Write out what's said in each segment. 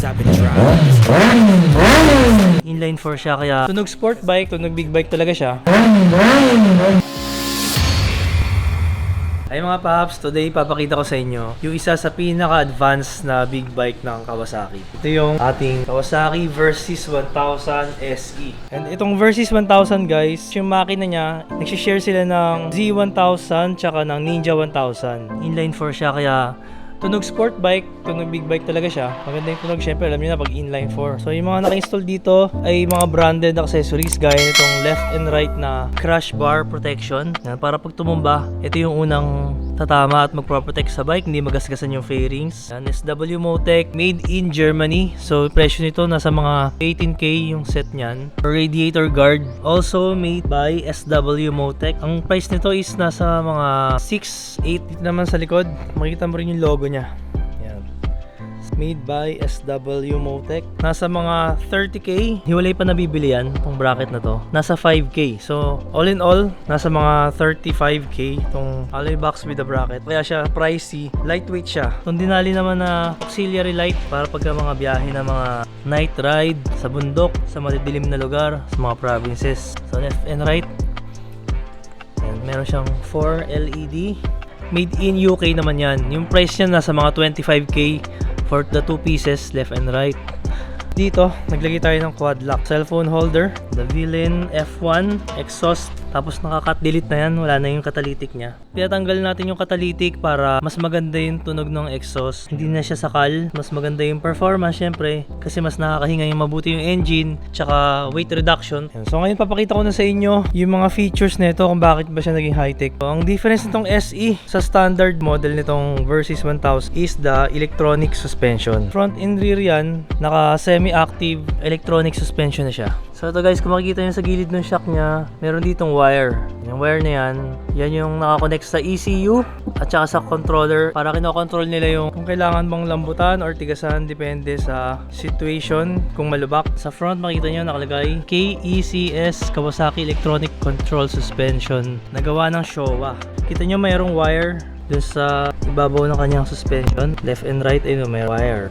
I've been trying. Inline 4 siya, kaya tunog sport bike, tunog big bike talaga siya. Ay mga paps, today papakita ko sa inyo yung isa sa pinaka-advanced na big bike ng Kawasaki. Ito yung ating Kawasaki Versys 1000 SE. And itong Versys 1000 guys, yung makina niya, nagsishare sila ng Z1000 tsaka ng Ninja 1000. Inline 4 siya, kaya tunog sport bike, tunog big bike talaga siya. Maganda yung tunog, syempre alam niyo na pag inline 4. So yung mga naka-install dito ay mga branded accessories gaya nitong left and right na crash bar protection. Yan, para pag tumumba, ito yung unang tatama at magpro-protect sa bike, hindi magasgasan yung fairings. Yan, SW Motec, made in Germany. So presyo nito nasa mga 18K yung set niyan. Radiator guard, also made by SW Motec. Ang price nito is nasa mga 6-8 dito naman sa likod. Makikita mo rin yung logo niya. Yan. Made by SW Motec. Nasa mga 30K. Hiwalay pa nabibili yan, itong bracket na to. Nasa 5K. So, all in all, nasa mga 35K itong alloy box with the bracket. Kaya siya pricey. Lightweight siya. Itong dinali naman na auxiliary light para pagka mga biyahe na mga night ride sa bundok, sa madidilim na lugar, sa mga provinces. So, left and right. And meron siyang 4 LED. Made in UK naman yan. Yung price niya nasa mga 25K for the two pieces, left and right. Dito, naglagay tayo ng quad lock. Cellphone holder, the Villain F1, exhaust, tapos naka-cut delete na yan, wala na yung catalytic niya. Pinatanggal natin yung catalytic para mas maganda yung tunog ng exhaust. Hindi na siya sakal, mas maganda yung performance syempre, kasi mas nakakahinga yung mabuti yung engine, tsaka weight reduction. So ngayon papakita ko na sa inyo yung mga features nito kung bakit ba siya naging high-tech. So, ang difference nitong SE sa standard model nitong Versys 1000 is the electronic suspension. Front and rear yan, naka semi-active electronic suspension na siya. So ito guys, kung makikita nyo sa gilid ng shock nya, meron ditong wire. Yung wire na yan, yan yung nakakonect sa ECU at saka sa controller para kinokontrol nila yung kung kailangan bang lambutan or tigasan, depende sa situation, kung malubak. Sa front makikita nyo nakalagay KECS, Kawasaki Electronic Control Suspension, nagawa ng Showa. Kita nyo mayroong wire dun sa ibabaw ng kanyang suspension, left and right ay may wire.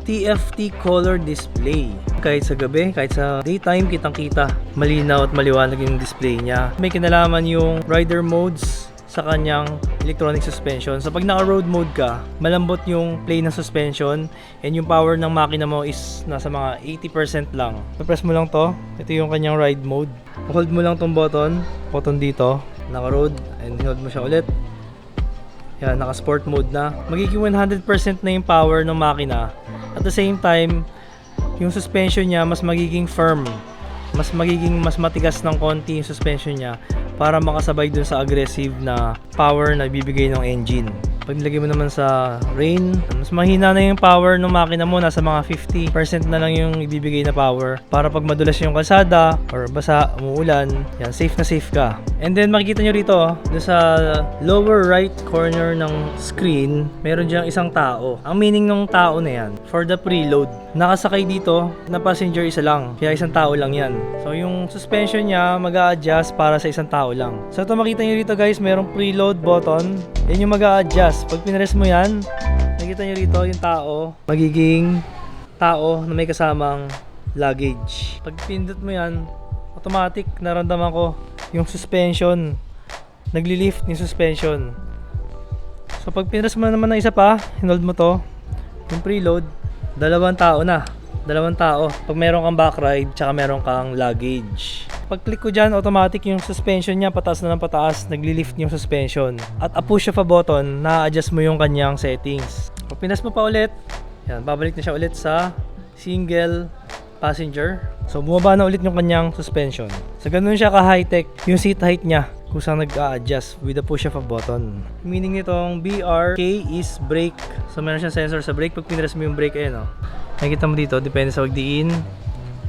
TFT color display. Kahit sa gabi, kahit sa daytime, kitang-kita. Malinaw at maliwanag yung display niya. May kinalaman yung rider modes sa kanyang electronic suspension. So pag naka-road mode ka, malambot yung play ng suspension and yung power ng makina mo is nasa mga 80% lang. Press mo lang to. Ito yung kanyang ride mode. Hold mo lang tong button dito, naka-road, and hold mo siya ulit. Yan, naka-sport mode na. Magiging 100% na yung power ng makina. At the same time, yung suspension niya mas magiging firm. Mas matigas ng konti yung suspension niya para makasabay dun sa aggressive na power na ibibigay ng engine. Pag nilagay mo naman sa rain, mas mahina na yung power ng makina mo, nasa mga 50% na lang yung ibibigay na power para pag madulas yung kalsada or basa, umuulan, yan, safe na safe ka. And then makikita nyo rito, doon sa lower right corner ng screen, meron diyang isang tao. Ang meaning ng tao na yan, for the preload. Nakasakay dito na passenger isa lang, kaya isang tao lang yan. So yung suspension niya mag-a-adjust para sa isang tao lang. So ito makita nyo rito guys, merong preload button. Yan yung mag-a-adjust. Pag pinress mo yan, nakita nyo rito yung tao, magiging tao na may kasamang luggage. Pag pindot mo yan, automatic naramdaman ko yung suspension, nagli-lift yung suspension. So pag pinress mo naman ng isa pa, hinold mo to, yung preload, dalawang tao na. Dalawang tao. Pag meron kang back ride, tsaka meron kang luggage. Pag click ko dyan, automatic yung suspension niya pataas na ng pataas, nagli-lift yung suspension. At a push of a button, na-adjust mo yung kanyang settings. Pag pinas mo pa ulit, yan, babalik na siya ulit sa single passenger. So bumaba na ulit yung kanyang suspension. So ganun siya ka-high-tech yung seat height niya kung saan nag-a-adjust with the push of a button. Meaning nitong BRK is brake. So meron siyang sensor sa brake. Pag pinress mo yung brake, ayun o. Nakikita mo dito, depende sa pagdiin.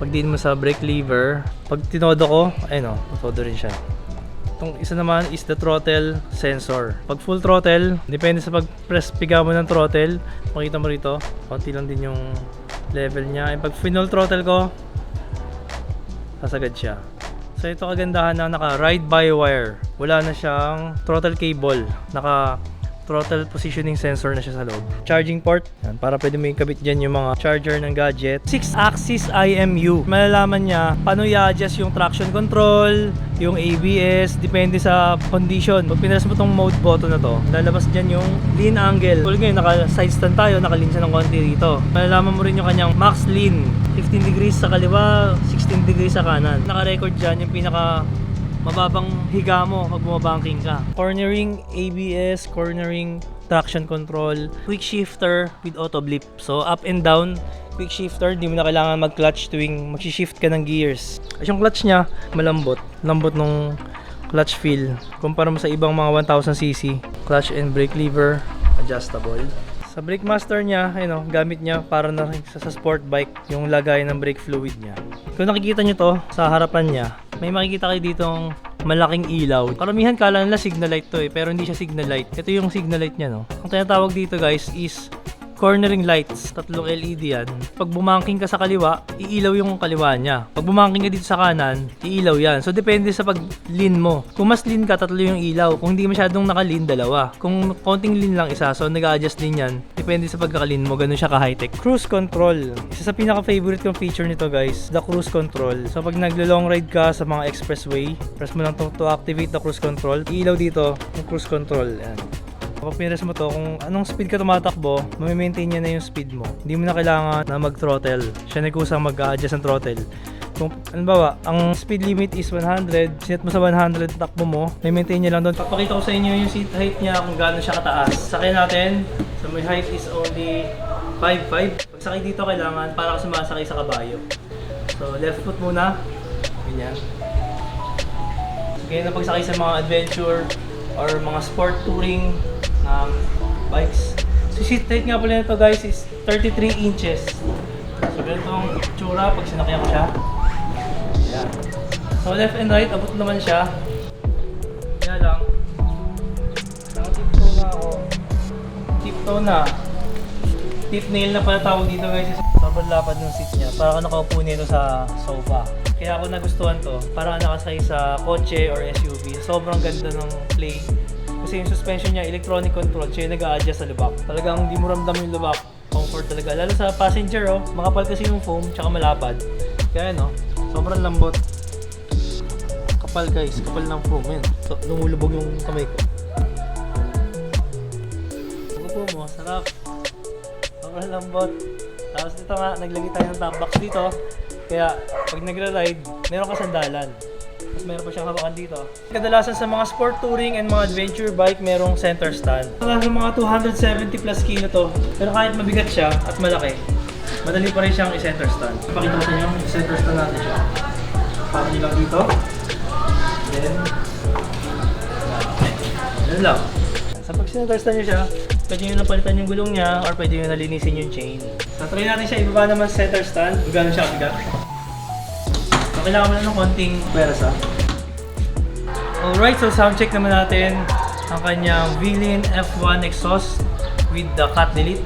Pagdiin mo sa brake lever, pag tinodo ko, ayun o, todo rin siya. Itong isa naman is the throttle sensor. Pag full throttle, depende sa pag-press piga mo ng throttle, makita mo rito, konti lang din yung level niya. And pag full throttle ko, sasagad siya. So ito kagandahan na naka ride by wire. Wala na siyang throttle cable. Naka throttle positioning sensor na siya sa loob. Charging port, yan, para pwede mo ikabit dyan yung mga charger ng gadget. 6-axis IMU. Malalaman niya paano i-adjust yung traction control, yung ABS, depende sa condition. Pag pinas mo tong mode button na to, lalabas dyan yung lean angle. Tulad ngayon, naka-side stand tayo, naka-lean siya ng konti dito. Malalaman mo rin yung kanyang max lean. 15 degrees sa kaliwa, 16 degrees sa kanan. Naka-record dyan yung pinaka mababang higa mo pag bumabanking ka. Cornering, ABS, cornering, traction control, quick shifter with auto blip. So up and down, quick shifter, di mo na kailangan mag-clutch tuwing mag-shift ka ng gears. At yung clutch niya, malambot. Lambot nung clutch feel. Kumpara mo sa ibang mga 1000cc. Clutch and brake lever, adjustable. Sa brake master niya, ayun, gamit niya para na sa sport bike yung lagay ng brake fluid niya. Kung nakikita nyo to sa harapan niya, may makikita kayo ditong malaking ilaw. Karamihan kala nila signal light to pero hindi siya signal light. Ito yung signal light niya, no. Ang tinatawag dito guys is cornering lights. 3 LED yan. Pag bumangking ka sa kaliwa, iilaw yung kaliwa niya. Pag bumangking ka dito sa kanan, iilaw yan. So depende sa pag-lean mo. Kung mas lean ka, 3 yung ilaw. Kung hindi masyadong naka-lean, 2. Kung konting lean lang isa, so nag-a-adjust din yan. Depende sa pagkaka-lean mo. Ganun siya ka-high-tech. Cruise control. Isa sa pinaka-favorite kong feature nito guys, the cruise control. So pag naglo-long ride ka sa mga expressway, press mo lang to activate the cruise control. Iilaw dito yung cruise control. Yan. Kapag pinress mo to, kung anong speed ka tumatakbo, mamimaintain niya na yung speed mo. Hindi mo na kailangan na mag-throttle. Siya nagkusang mag-adjust ng throttle. Kung, halimbawa, ang speed limit is 100, sinet mo sa 100, takbo mo, may maintain niya lang doon. Papakita ko sa inyo yung seat height niya kung gaano siya kataas. Sakay natin, so my height is only 5'5". Pag sakay dito, kailangan para ka sumasakay sa kabayo. So, left foot muna. Ganyan. So, ganyan na pagsakay sa mga adventure or mga sport touring bikes. So seat height nga pala nito guys is 33 inches. So ganitong tsura pag sinakyan ko siya. Ayan. So left and right, abot naman siya. Kaya lang, naka-tiptoe na ako. Tiptoe na. Tip nail na pala tawag dito guys. Sobrang lapad ng seat niya. Para ka nakaupo nito sa sofa. Kaya ako nagustuhan to. Para ka nakasakay sa kotse or SUV. Sobrang ganda ng play. Kasi yung suspension niya, electronic control, siya yung nag-a-adjust sa lubak. Talagang hindi mo ramdam yung lubak. Comfort talaga. Lalo sa passenger, oh, makapal kasi yung foam, tsaka malapad. Kaya no, sobrang lambot. Kapal guys, kapal ng foam. Yan, so, lumulubog yung kamay ko. Upo mo, sarap. Sobrang lambot. Tapos dito nga, naglagay tayo ng top box dito. Kaya pag nagra-ride, meron ka sandalan. Tapos meron pa siyang hawakan dito. Kadalasan sa mga sport touring and mga adventure bike, merong center stand. Sa mga 270 plus kilo to. Pero kahit mabigat siya at malaki, madali pa rin siyang i-center stand. Ipakita ko sa inyo, i-center stand natin siya. Pakita nyo lang dito. Then, yan lang. Sa pag-center stand nyo siya, pwede nyo napalitan yung gulong niya or pwede nyo nalinisin yung chain. So, try natin siya ibaba naman sa center stand. Kung gano'n siya kabigat. So, kailangan mo lang ng konting pwersa. Alright, so sound check naman natin ang kanyang V-Lin F1 exhaust with the cut delete.